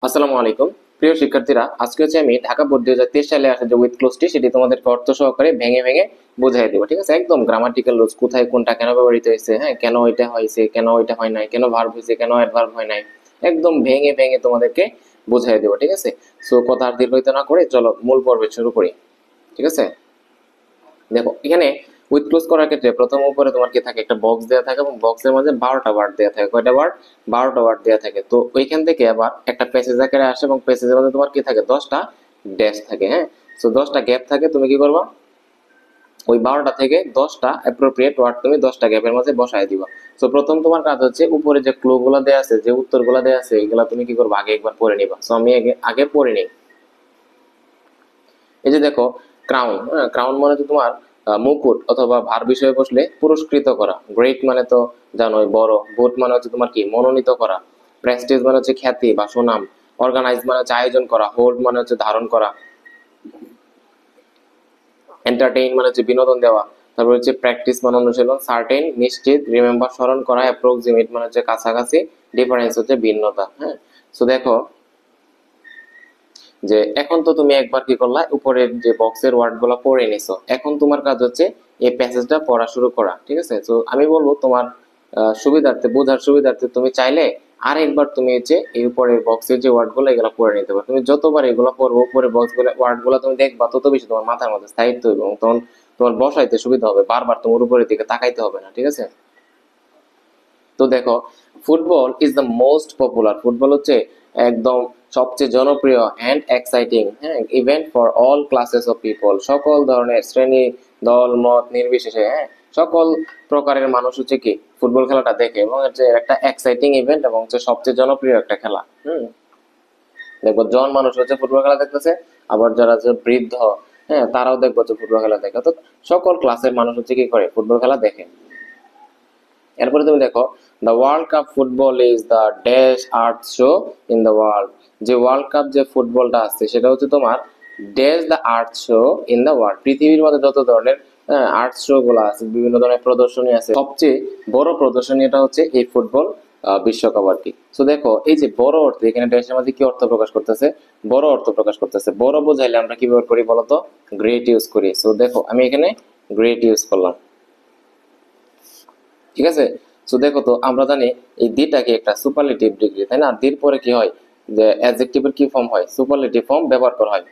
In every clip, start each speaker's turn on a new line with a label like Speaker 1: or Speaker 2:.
Speaker 1: আসসালামু আলাইকুম প্রিয় শিক্ষার্থীরা, আজকে আমি ঢাকা বোর্ড 2023 সালে আসা যে উইথ ক্লোজটি সেটি তোমাদেরকে অর্থ সহকারে ভেঙে ভেঙে বুঝাই দেবো। ঠিক আছে, একদম গ্রামাটিক্যাল রুলস, কোথায় কোনটা কেন ব্যবহৃত হয়েছে, হ্যাঁ কেন এটা হয়েছে, কেন ওইটা হয় নাই, কেন ভার্ব হয়েছে, কেন অ্যাডভার্ব হয় নাই, একদম ভেঙে ভেঙে তোমাদেরকে বুঝাই দেবো। ঠিক আছে, সো কথা আর দীর্ঘায়িত না করে চলো মূল পর্বে শুরু করি। ঠিক আছে, দেখো এখানে উইথ ক্লোজ করার ক্ষেত্রে প্রথম উপরে তোমার কি থাকে, একটা বক্স দেওয়া থাকে এবং বক্সের মধ্যে 12টা ওয়ার্ড দেওয়া থাকে। কয়টা ওয়ার্ড? 12টা ওয়ার্ড দেওয়া থাকে। তো ওইখান থেকে আবার একটা প্যাসেজ আকারে আসে এবং প্যাসেজের মধ্যে তোমার কি থাকে, 10টা ড্যাশ থাকে। হ্যাঁ, সো 10টা গ্যাপ থাকে। তুমি কি করবা, ওই 12টা থেকে 10টা অ্যাপ্রোপ্রিয়েট ওয়ার্ড তুমি 10টা গ্যাপের মধ্যে বসায় দিবা। সো প্রথম তোমার কাজ হচ্ছে উপরে যে ক্লু গুলা দেওয়া আছে, যে উত্তর গুলা দেওয়া আছে, এগুলা তুমি কি করবা, আগে একবার পড়ে নিবা। সো আমি আগে আগে পড়ে নিই। এই যে দেখো, ক্রাউন, ক্রাউন মানে তো তোমার মুকুট অথবা ভার বিষয়ে বসলে পুরস্কৃত করা। গ্রেট মানে তো জানোই বড়। ভোট মানে হচ্ছে তোমার কি, মনোনীত করা। প্রেস্টিজ মানে হচ্ছে খ্যাতি বা সুনাম। অর্গানাইজ মানে হচ্ছে আয়োজন করা। হোল্ড মানে হচ্ছে ধারণ করা। এন্টারটেইন মানে হচ্ছে বিনোদন দেওয়া। তারপর হচ্ছে প্র্যাকটিস মানে অনুশীলন। সার্টেন নিশ্চিত। রিমেম্বার স্মরণ করা। অ্যাপ্রক্সিমেট মানে হচ্ছে কাছাকাছি। ডিফারেন্স হচ্ছে ভিন্নতা। হ্যাঁ, সো দেখো যে এখন তো তুমি একবার কি করলা, উপরের যে বক্সের ওয়ার্ড গুলা পড়ে নিছো। এখন তোমার কাজ হচ্ছে এই প্যাসেজটা পড়া শুরু করা। ঠিক আছে, তো আমি বলবো তোমার সুবিধার্থে, বোঝার সুবিধার্থে তুমি চাইলে আরেকবার তুমি হচ্ছে এই উপরের বক্সের যে ওয়ার্ড গুলো এগুলো পড়ে নিতে পারো। তুমি যতবার এগুলো পড়বো, উপরের বক্স গুলো ওয়ার্ড গুলো তুমি দেখবা, তত বেশি তোমার মাথার মধ্যে স্থায়িত্ব হবে এবং তখন তোমার বসাইতে সুবিধা হবে, বারবার তোমার উপরের দিকে তাকাইতে হবে না। ঠিক আছে, তো দেখো, football is the most popular. Football হচ্ছে একদম সবচেয়ে জনপ্রিয় অ্যান্ড এক্সাইটিং, হ্যাঁ, event for all classes of people. সকল ধরনের শ্রেণী, দল, মত নির্বিশেষে, হ্যাঁ, সকল প্রকারের মানুষ হচ্ছে কি ফুটবল খেলাটা দেখে এবং হচ্ছে একটা এক্সাইটিং ইভেন্ট এবং হচ্ছে সবচেয়ে জনপ্রিয় একটা খেলা। দেখবো জন মানুষ হচ্ছে ফুটবল খেলা দেখতেছে, আবার যারা যে বৃদ্ধ, হ্যাঁ, তারাও দেখবো যে ফুটবল খেলা দেখে। তো সকল ক্লাসের মানুষ হচ্ছে কি করে, ফুটবল খেলা দেখে। এরপরে তুমি দেখো, the world cup football is the dash art show in the world. যে ওয়ার্ল্ড কাপ যে ফুটবলটা আছে সেটা হচ্ছে তোমার dash the art show in the world. পৃথিবীর মধ্যে যত ধরনের আর্ট শো গুলো আছে, বিভিন্ন ধরনের প্রদর্শনী আছে, সবচেয়ে বড় প্রদর্শনী এটা হচ্ছে এই ফুটবল বিশ্বকাপ আর কি। তো দেখো এই যে বড় অর্থ, এখানে ড্যাশের মধ্যে কি অর্থ প্রকাশ করতেছে, বড় অর্থ প্রকাশ করতেছে। বড় বোঝাইলে আমরা কি ব্যবহার করি বলতো, গ্রেট ইউজ করি। তো দেখো আমি এখানে গ্রেট ইউজ করলাম। ঠিক আছে, তো দেখো, তো আমরা জানি এই দিটাকে একটা সুপারলেটিভ ডিগ্রি, তাই না? দির পরে কি হয়, যে অ্যাডজেক্টিভের কি ফর্ম হয়, সুপারলেটিভ ফর্ম ব্যবহার করা হয়।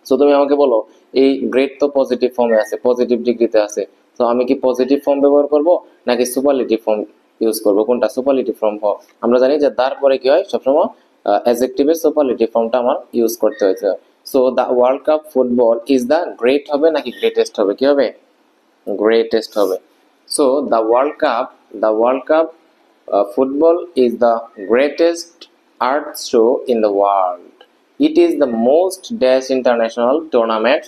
Speaker 1: তো তুমি আমাকে বলো, এই গ্রেড তো পজিটিভ ফর্মে আছে, পজিটিভ ডিগ্রিতে আছে, তো আমি কি পজিটিভ ফর্ম ব্যবহার করব নাকি সুপারলেটিভ ফর্ম ইউজ করব? কোনটা? Superlative form. আমরা জানি যে তারপরে কি হয়, সবসময় অ্যাডজেক্টিভের সুপারলেটিভ ফর্মটা আমার ইউজ করতে হয়েছে। So the world cup football is the great হবে নাকি গ্রেটেস্ট হবে? কি হবে? গ্রেটেস্ট হবে। So the World Cup football is the greatest art show in the world. It is the most dash international tournament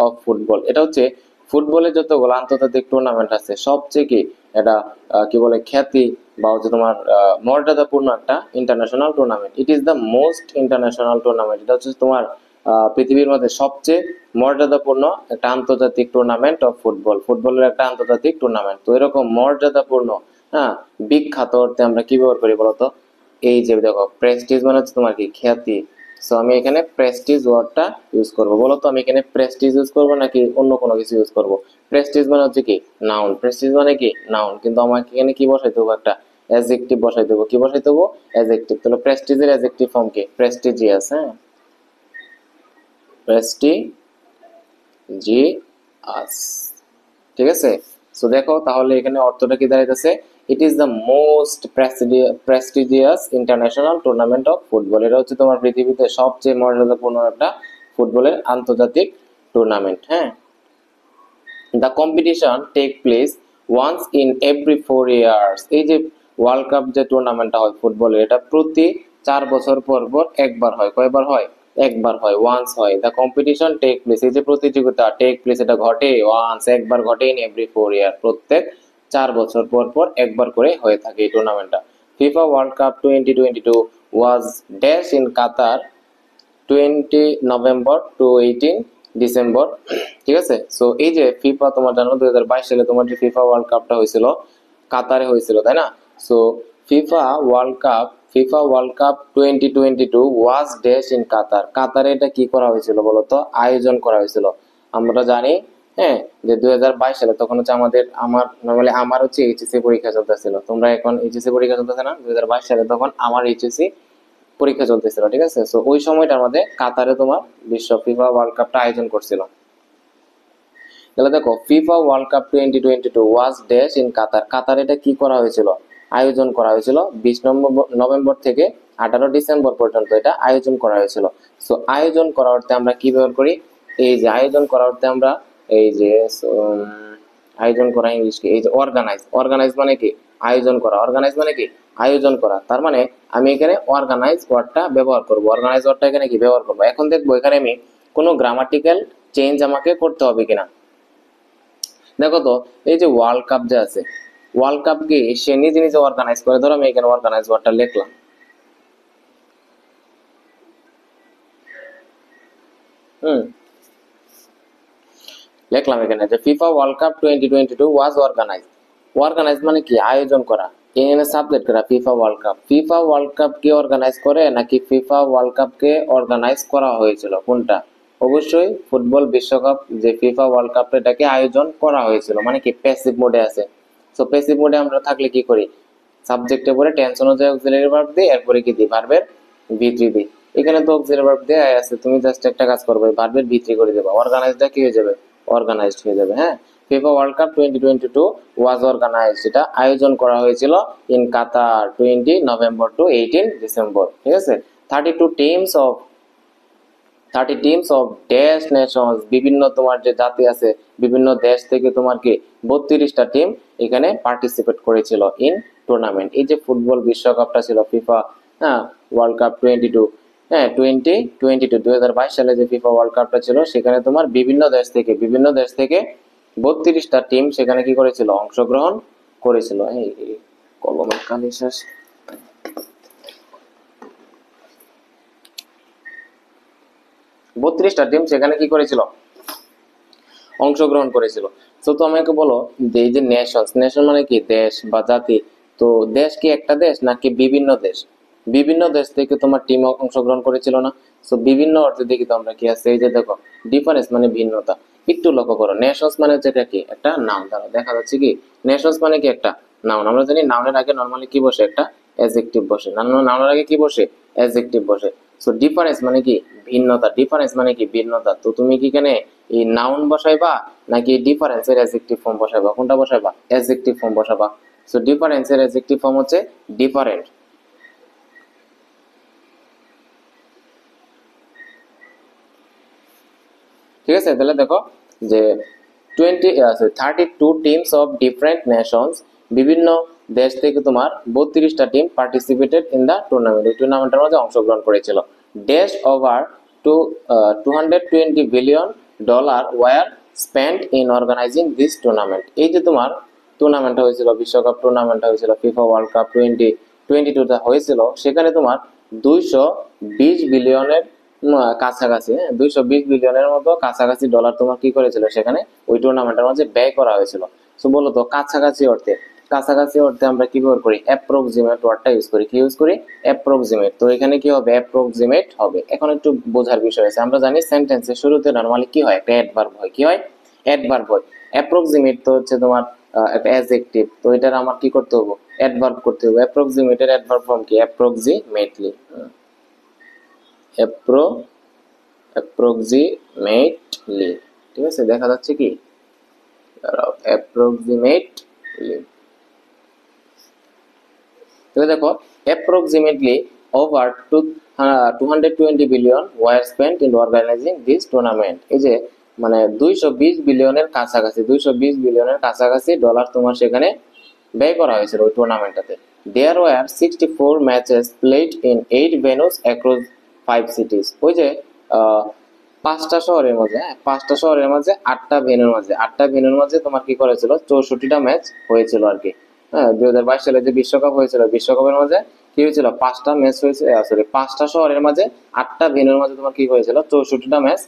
Speaker 1: of football. এটা হচ্ছে ফুটবলের যতগুলো আন্তর্জাতিক টুর্নামেন্ট আছে সবচেয়ে কি এটা কি বলে, খ্যাতি বা হচ্ছে তোমার মর্যাদাপূর্ণ একটা international tournament. It is the most international tournament. এটা হচ্ছে তোমার পৃথিবীর মধ্যে সবচেয়ে মর্যাদাপূর্ণ একটা আন্তর্জাতিক টুর্নামেন্ট অফ ফুটবল। ফুটবলের একটা আন্তর্জাতিক টুর্নামেন্ট। তো এরকম মর্যাদাপূর্ণ, হ্যাঁ, বিখ্যাত অর্থে আমরা কি ব্যবহার করি বলতো? এই যে দেখো, প্রেস্টিজ মানে হচ্ছে তোমার কি, খ্যাতি। সো আমি এখানে প্রেস্টিজ ওয়ার্ডটা ইউজ করব। বলো তো আমি এখানে প্রেস্টিজ ইউজ করব নাকি অন্য কোনো কিছু ইউজ করব? প্রেস্টিজ মানে হচ্ছে কি, নাউন। প্রেস্টিজ মানে কি, নাউন। কিন্তু আমাকে এখানে কি বসাইতে হবে, একটা অ্যাডজেক্টিভ বসাইতে হবে। কি বসাইতে হবে? অ্যাডজেক্টিভ। তাহলে প্রেস্টিজের অ্যাডজেক্টিভ ফর্ম কি? প্রেস্টিজিয়াস। হ্যাঁ, প্রেস্টিজিয়াস। ঠিক আছে, সো দেখো তাহলে এখানে অর্থটা কি দাঁড়াইতেছে, it is the most prestigious international tournament of football. এটা হচ্ছে তোমার পৃথিবীতে সবচেয়ে মর্যাদাপূর্ণ একটা ফুটবলের আন্তর্জাতিক টুর্নামেন্ট। হ্যাঁ, the competition take place once in every 4 years. এই যে ওয়ার্ল্ড কাপ যে টুর্নামেন্টটা হয় ফুটবলের, এটা প্রতি 4 বছর পর পর একবার হয়। কয়বার হয়? একবার হয়, ওয়ান্স হয়। দ্য কম্পিটিশন টেক প্লেস, এই যে প্রতিযোগিতা, টেক প্লেস এটা ঘটে, ওয়ান্স একবার ঘটে, ইন এভরি 4 ইয়ার প্রত্যেক 4 বছর পর পর একবার করে হয়ে থাকে এই টুর্নামেন্টটা। FIFA world cup 2022 was dash in Qatar 20 November to 18 December. ঠিক আছে, সো এই যে ফিফা, তোমার জানো 2022 সালে তোমার যে ফিফা ওয়ার্ল্ড কাপটা হয়েছিল কাতারে হয়েছিল, তাই না? So FIFA world cup 2022 was days in Qatar. কাতারে এটা কি করা হয়েছিল বলতো, আয়োজন করা হয়েছিল। আমরা জানি হ্যাঁ যে 2022 সালে তখন হচ্ছে আমার হচ্ছে এইচএসসি পরীক্ষা চলতেছিল। তোমরা এখন এইচএসসি পরীক্ষা চলতেছে না, 2022 সালে তখন আমার এইচএসসি পরীক্ষা চলতেছিল, ঠিক আছে। সো ওই সময়টার মধ্যে কাতারে তোমার বিশ্ব ফিফা ওয়ার্ল্ড কাপটা আয়োজন করছিল। তাহলে দেখো FIFA world cup 2022 was dash in Qatar. Qatar এটা কি করা হয়েছিল, আয়োজন করা হয়েছিল 20 নভেম্বর থেকে 18 ডিসেম্বর পর্যন্ত এটা আয়োজন করা হয়েছিল। সো আয়োজন করা অর্থে আমরা কি ব্যবহার করি, এই যে আয়োজন করা অর্থে আমরা এই যে আয়োজন করা ইংলিশ কি, এই যে অর্গানাইজ। অর্গানাইজ মানে কি আয়োজন করা, অর্গানাইজ মানে কি আয়োজন করা। তার মানে আমি এখানে অর্গানাইজ ওয়ার্ডটা ব্যবহার করব, অর্গানাইজ ওয়ার্ডটা এখানে কি ব্যবহার করব। এখন দেখবো এখানে আমি কোনো গ্রামাটিক্যাল চেঞ্জ আমাকে করতে হবে কিনা। দেখো তো এই যে ওয়ার্ল্ড কাপ যে আছে, ওয়ার্ল্ড কাপ কি সে নিজে নিজে অর্গানাইজ করে। ধরো আমি এখানে অর্গানাইজ ওয়ার্ডটা লিখলাম, লিখলাম এখানে যে FIFA world cup 2022 was organise. Organise মানে কি আয়োজন করা, এখানে সাবজেক্ট করা FIFA world Cup. FIFA world Cup কে অর্গানাইজ করে নাকি ফিফা ওয়ার্ল্ড কাপ কে অর্গানাইজ করা হয়েছিল, কোনটা? অবশ্যই ফুটবল বিশ্বকাপ যে ফিফা ওয়ার্ল্ড কাপ এটাকে আয়োজন করা হয়েছিল, মানে কি প্যাসিভ মোডে আছে। সো প্যাসিভ মোডে আমরা থাকলে কি করি, সাবজেক্টে পরে টেন্স অনুযায়ী অক্সিলারি ভার্ব দিই, এরপরে কি দিই ভার্বের ভিত্রি দিই। এখানে তো অক্সিলারি ভার্ব দেয়া আছে, তুমি জাস্ট একটা কাজ করবে ভার্বের ভিত্রি করে দেবা, অর্গানাইজটা কি হয়ে যাবে, অর্গানাইজড হয়ে যাবে। হ্যাঁ, FIFA world cup 2022 was organised, এটা আয়োজন করা হয়েছিল in Qatar 20 November to 18 December, ঠিক আছে। 30 টিমস অফ ড্যাশ নেশনস, বিভিন্ন তোমার যে জাতি আছে বিভিন্ন দেশ থেকে তোমার কি 32টা টিম এখানে পার্টিসিপেট করেছিল ইন টুর্নামেন্ট। এই যে ফুটবল বিশ্বকাপটা ছিল ফিফা ওয়ার্ল্ড কাপ 2022 সালে যে ফিফা ওয়ার্ল্ড কাপটা ছিল, সেখানে তোমার বিভিন্ন দেশ থেকে 32টা টিম সেখানে কি করেছিল, অংশগ্রহণ করেছিল। এই কলমের কালি শেষ। 32টা টিম সেখানে কি করেছিল, অংশগ্রহণ করেছিল। তো আমাকে বলো যে এই যে নেশন মানে কি দেশ বা জাতি, তো দেশ কি একটা দেশ নাকি বিভিন্ন দেশ? বিভিন্ন দেশ থেকে তোমার টিম অংশগ্রহণ করেছিল না। সো বিভিন্ন অর্থে দেখি তো আমরা কি আছে, এই যে দেখো ডিফারেন্স মানে ভিন্নতা। একটু লক্ষ্য করো, নেশনস মানে যেটা কি একটা নাউন, দ্বারা দেখা যাচ্ছে কি নেশনস মানে কি একটা নাউন। আমরা জানি নাউনের আগে নরমালি কি বসে, একটা অ্যাডজেক্টিভ বসে। নাউনের আগে কি বসে, অ্যাডজেক্টিভ বসে। সো ডিফারেন্স মানে কি ভিন্নতা, ডিফারেন্স মানে কি ভিন্নতা। তো তুমি কি এখানে এই নাউন বসাইবা নাকি ডিফারেন্সের অ্যাডজেক্টিভ ফর্ম বসাইবা, কোনটা বসাইবা, অ্যাডজেক্টিভ ফর্ম বসাবা। সো ডিফারেন্সের অ্যাডজেক্টিভ ফর্ম হচ্ছে ডিফারেন্ট। ঠিক আছে, তাহলে দেখো যে 32 টিমস অফ ডিফারেন্ট নেশনস, বিভিন্ন দেশ থেকে তোমার 32টা team participated in the tournament, এই টুর্নামেন্টের মধ্যে অংশগ্রহণ করেছিল। Dash over $220 billion were spent in organising this tournament. এই যে তোমার টুর্নামেন্ট হয়েছিল, বিশ্বকাপ টুর্নামেন্ট হয়েছিল, ফিফা ওয়ার্ল্ড কাপ 2022 হয়েছিল, সেখানে তোমার 220 বিলিয়নের কাছাকাছি, 220 বিলিয়নের মতো কাছাকাছি ডলার তোমার কি করেছিল সেখানে ওই টুর্নামেন্টের মধ্যে ব্যয় করা হয়েছিল। তো বলো তো কাছাকাছি অর্থে আমরা কি ব্যবহার করি, অ্যাপ্রক্সিমেট ওয়ার্ডটা ইউজ করি। কি ইউজ করি, অ্যাপ্রক্সিমেট। তো এখানে কি হবে, অ্যাপ্রক্সিমেট হবে। এখন একটু বোঝার বিষয় আছে, আমরা জানি সেন্টেন্সের শুরুতে নরমালি কি হয়, একটা অ্যাডভার্ব হয়। কি হয়, অ্যাডভার্ব হয়। অ্যাপ্রক্সিমেট তো হচ্ছে তোমার একটা অ্যাডজেক্টিভ, তো এটার আমার কি করতে হবে, অ্যাডভার্ব করতে হবে। অ্যাপ্রক্সিমেটের অ্যাডভার্ব ফর্ম কি, অ্যাপ্রক্সিমেটলি। অ্যাপ্রক্সিমেটলি, ঠিক আছে, দেখা যাচ্ছে কি অ্যাপ্রক্সিমেটলি। তাহলে দেখো approximately over 220 billion were spent in organising this tournament. এই যে মানে 220 বিলিয়নের কাছাকাছি ডলার তোমার সেখানে ব্যয় করা হয়েছিল ওই টুর্নামেন্টটাতে। There were 64 matches played in 8 venues across 5 cities. ওই যে 5টা শহরের মাঝে 8টা ভেন্যুর মাঝে তোমার কি করেছিল, 64টা ম্যাচ হয়েছিল আর কি। হ্যাঁ, 2022 সালে যে বিশ্বকাপ হয়েছিল, বিশ্বকাপের মাঝে কি হয়েছিল, 5টা ম্যাচ হয়েছে, 5টা শহরের মাঝে 8টা ভেন্যুর মাঝে তোমার কি হয়েছিল, 64টা ম্যাচ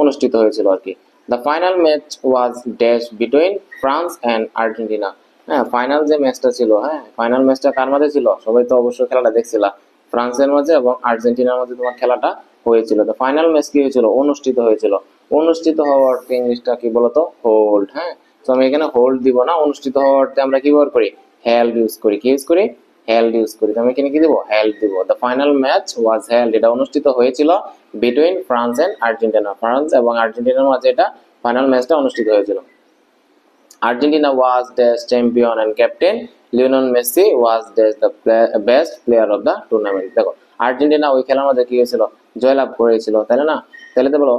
Speaker 1: অনুষ্ঠিত হয়েছিল আর কি। The final match was dash between France and Argentina. হ্যাঁ, ফাইনাল যে ম্যাচটা ছিল, হ্যাঁ ফাইনাল ম্যাচটা কার মাঝে ছিল? সবাই তো অবশ্যই খেলাটা দেখছিলা, ফ্রান্সের মাঝে এবং আর্জেন্টিনার মাঝে তোমার খেলাটা হয়েছিল। তো ফাইনাল ম্যাচ কি হয়েছিল? অনুষ্ঠিত হয়েছিল। অনুষ্ঠিত হওয়ার ইংলিশটা কি বলতো? হোল্ড। হ্যাঁ, তো আমি এখানে হোল্ড দিব না, অনুষ্ঠিত হওয়ারতে আমরা কি ব্যবহার করি? হেল্ড ইউজ করি। কি ইউজ করি? হেল্ড ইউজ করি। তো আমি এখানে কি দিব? হেল্ড দিব। The final match was held, এটা অনুষ্ঠিত হয়েছিল between France and Argentina, France এবং আর্জেন্টিনার মাঝে এটা ফাইনাল ম্যাচটা অনুষ্ঠিত হয়েছিল। Argentina was the champion and captain Lionel Messi was the best player of the tournament. দেখো আর্জেন্টিনা ওই খেলার মধ্যে কি হয়েছিল? জয়লাভ করেছিল, তাই না? তাহলে তো বলো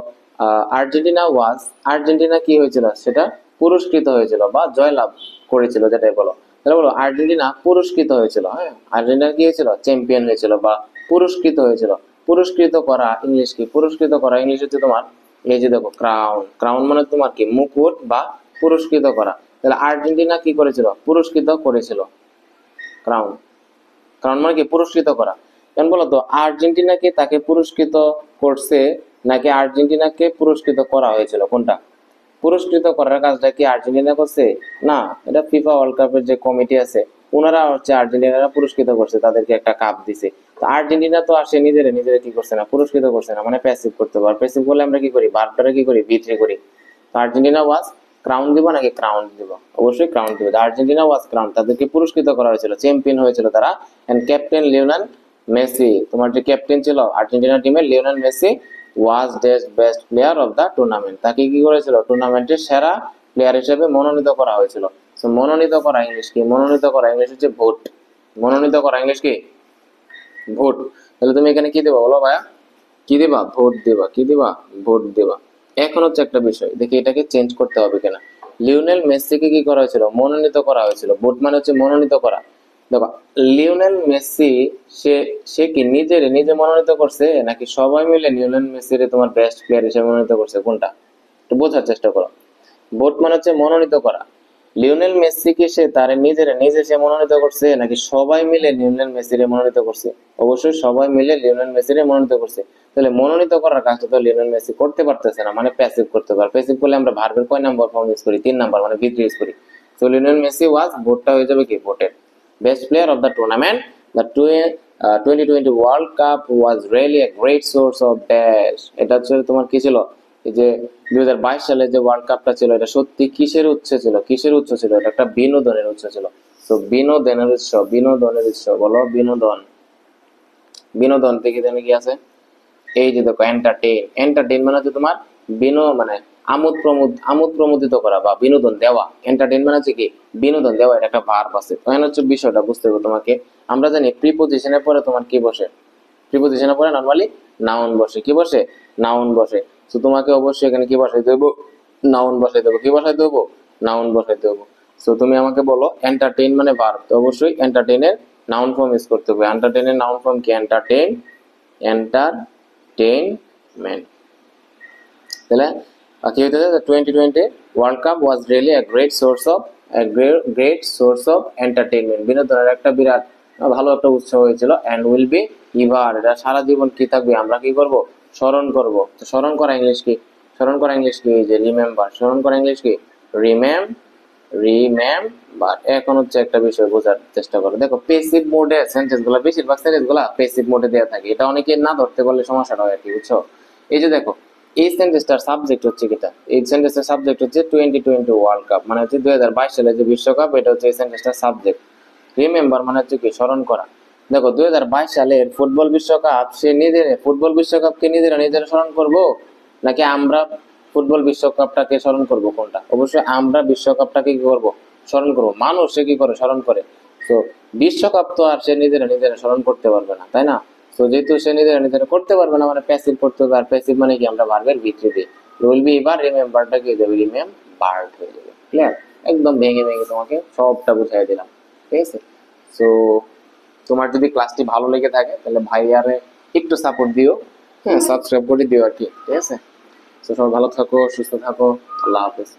Speaker 1: আর্জেন্টিনা কি হয়েছিল? সেটা পুরস্কৃত হয়েছিল বা জয়লাভ করেছিল, যেটাই বলো। তাহলে বলো আর্জেন্টিনা পুরস্কৃত হয়েছিল। হ্যাঁ, আর্জেন্টিনা কি হয়েছিল? চ্যাম্পিয়ন হয়েছিল বা পুরস্কৃত হয়েছিল। পুরস্কৃত করা ইংলিশ কি? পুরস্কৃত করা ইংলিশ হচ্ছে তোমার এই যে দেখো ক্রাউন। ক্রাউন মানে তোমার কি? মুকুট বা পুরস্কৃত করা। তাহলে আর্জেন্টিনা কি করেছিল? পুরস্কৃত করেছিল। ক্রাউন, ক্রাউন মানে কি? পুরস্কৃত করা। কেন বলো তো, আর্জেন্টিনাকে তাকে পুরস্কৃত করছে নাকি আর্জেন্টিনাকে পুরস্কৃত করা হয়েছিল? কোনটা? পুরস্কৃত করার কাজটা কি আর্জেন্টিনা করছে? না, এটা ফিফা ওয়ার্ল্ড কাপের যে কমিটি আছে ওনারা হচ্ছে আর্জেন্টিনারা পুরস্কৃত করছে, তাদেরকে একটা কাপ দিছে। তো আর্জেন্টিনা তো আসে নিজেরা নিজেরা কি করছে না? পুরস্কৃত করছে না, মানে প্যাসিভ করতে পারে। প্যাসিভ করলে আমরা কি করি? ভার্বটারে কি করি? ভিতরে করি। তো আর্জেন্টিনা ওয়াজ ক্রাউন দিব নাকি ক্রাউন দিব? অবশ্যই ক্রাউন দিব। আর্জেন্টিনা ওয়াজ ক্রাউন, তাদেরকে পুরস্কৃত করা হয়েছিল, চ্যাম্পিয়ন হয়েছিল তারা। এন্ড ক্যাপ্টেন লিওনেল মেসি, তোমার যে ক্যাপ্টেন ছিল আর্জেন্টিনা টিমের Lionel Messi was best player of the tournament, তাকে কি করেছিল? টুর্নামেন্টের সেরা প্লেয়ার হিসেবে মনোনীত করা হয়েছিল। সো মনোনীত করা ইংলিশ কি? মনোনীত করা ইংলিশ হচ্ছে ভোট। মনোনীত করা ইংলিশ কি? ভোট। তাহলে তুমি এখানে কি দেবা বলো ভাইয়া? কি দিবা? ভোট দিবা। কি দিবা? ভোট দিবা। এখন হচ্ছে একটা বিষয় দেখি, এটাকে চেঞ্জ করতে হবে কিনা। লিওনেল মেসিকে কি করা হয়েছিল? মনোনীত করা হয়েছিল। ভোট মানে হচ্ছে মনোনীত করা। দেখো লিওনেল মেসি সে সে কি নিজে মনোনীত করছে নাকি সবাই মিলে লিওনেল মেসিরে তোমার বেস্ট প্লেয়ার হিসেবে মনোনীত করছে? কোনটা একটু বোঝার চেষ্টা করো। ভোট মানে হচ্ছে মনোনীত করা। লিওনেল মেসি কি সে তার নিজে সে মনোনীত করছে নাকি সবাই মিলে লিওনেল মেসিরে মনোনীত করছে? অবশ্যই সবাই মিলে লিওনেল মেসিরে মনোনীত করছে। তাহলে মনোনীত করার কাজটা তো লিওনেল মেসি করতে পারতেছে না, মানে প্যাসিভ করতে পারে। প্যাসিভ করলে আমরা ভার্বের কয় নাম্বার ফর্ম ইউজ করি? 3 নাম্বার, মানে ভিতরে ইউজ করি। তো লিওনেল মেসি ওয়াজ, ভোটটা হয়ে যাবে কি? Voted best player of the tournament. The 2020 world cup was really a great source of dash. এটা হচ্ছে তোমার কি ছিল? এই যে 2022 সালে যে ওয়ার্ল্ড কাপটা ছিল, এটা সত্যি কিসের উৎস ছিল? কিসের উৎস ছিল? এটা একটা বিনোদনের উৎস ছিল। তো বিনোদনের উৎস, বিনোদনের উৎস বলো বিনোদন। বিনোদন থেকে জানি কি আছে? এই যে দেখো এন্টারটেইন। এন্টারটেইন মানে হচ্ছে তোমার মানে আমোদ প্রমোদিত করা বা বিনোদন দেওয়া। এন্টারটেইন মানে হচ্ছে কি? বিনোদন দেওয়া। এটা একটা ভার্ব আছে। তখন হচ্ছে বিষয়টা বুঝতে হবে তোমাকে। আমরা জানি প্রিপোজিশনের পরে তোমার কি বসে? প্রিপোজিশনের পরে নরমালি নাউন বসে। কি বসে? নাউন বসে। তো তোমাকে অবশ্যই এখানে কি বসাইতে হবে? নাউন বসাইতে হবে। কি বসাইতে হবে? নাউন বসাইতে হবে। তো তুমি আমাকে বলো এন্টারটেইন মানে ভার্ব, তো অবশ্যই এন্টারটেইনের নাউন ফর্ম ইউজ করতে হবে। এন্টারটেইনের নাউন ফর্ম কি? Entertain, entertainment. তাহলে কি হইতেছে? 2020 world cup was really great source of entertainment. বিনোদনের একটা বিরাট ভালো একটা উৎস হয়েছিল। এন্ড উইল বি ইভার, এটা সারা জীবন কি থাকবে? আমরা কি করব? স্মরণ করব। তো স্মরণ করা ইংলিশ কি? স্মরণ করা ইংলিশ কি? এই যে রিমেম্বার। স্মরণ করা ইংলিশ কি? রিমেম্বার। এখন হচ্ছে একটা বিষয় বোঝার চেষ্টা করো। দেখো পেসিভ মোডে সেন্টেন্স গুলা, বেশিরভাগ সেন্টেন্স গুলা পেসিভ মোডে দেওয়া থাকে। এটা অনেকে না ধরতে পারলে সমস্যাটা হয় আর কি, বুঝছো? এই যে দেখো এই সেন্টেন্সটার সাবজেক্ট হচ্ছে কিটা? এই সেন্টেন্সের সাবজেক্ট হচ্ছে 2020 ওয়ার্ল্ড কাপ, মানে হচ্ছে 2022 সালে যে বিশ্বকাপ, এটা হচ্ছে এই সেন্টেন্সটার সাবজেক্ট। রিমেম্বার মানে হচ্ছে কি? স্মরণ করা। দেখো 2022 সালের ফুটবল বিশ্বকাপ, ফুটবল বিশ্বকাপকে নিজেরা স্মরণ করব নাকি আমরা ফুটবল বিশ্বকাপটাকে স্মরণ করব? কোনটা? অবশ্যই আমরা বিশ্বকাপটাকে কি করব? স্মরণ করব। মানুষ সে কি করে? স্মরণ করে। তো বিশ্বকাপ তো আর সে নিজেরা স্মরণ করতে পারবে না, তাই না? তো যেহেতু সে নিজেরা করতে পারবে না, মানে প্যাসিভ করতে হবে। আর প্যাসিভ মানে কি? আমরা ভার্বের ভিতরে দিই। উইল বি এবার রিমেম্বারটা কি হয়ে যাবে? রিমেম্বার্ড হয়ে যাবে। ক্লিয়ার? একদম ভেঙে ভেঙে তোমাকে সবটা বুঝাই দিলাম, ঠিক আছে? তো তোমার যদি ক্লাসটি ভালো লেগে থাকে তাহলে ভাইয়ারে একটু সাপোর্ট দিও, হ্যাঁ সাবস্ক্রাইব করে দিও আর কি, ঠিক আছে? তো সবাই ভালো থাকো, সুস্থ থাকো। আল্লাহ হাফেজ।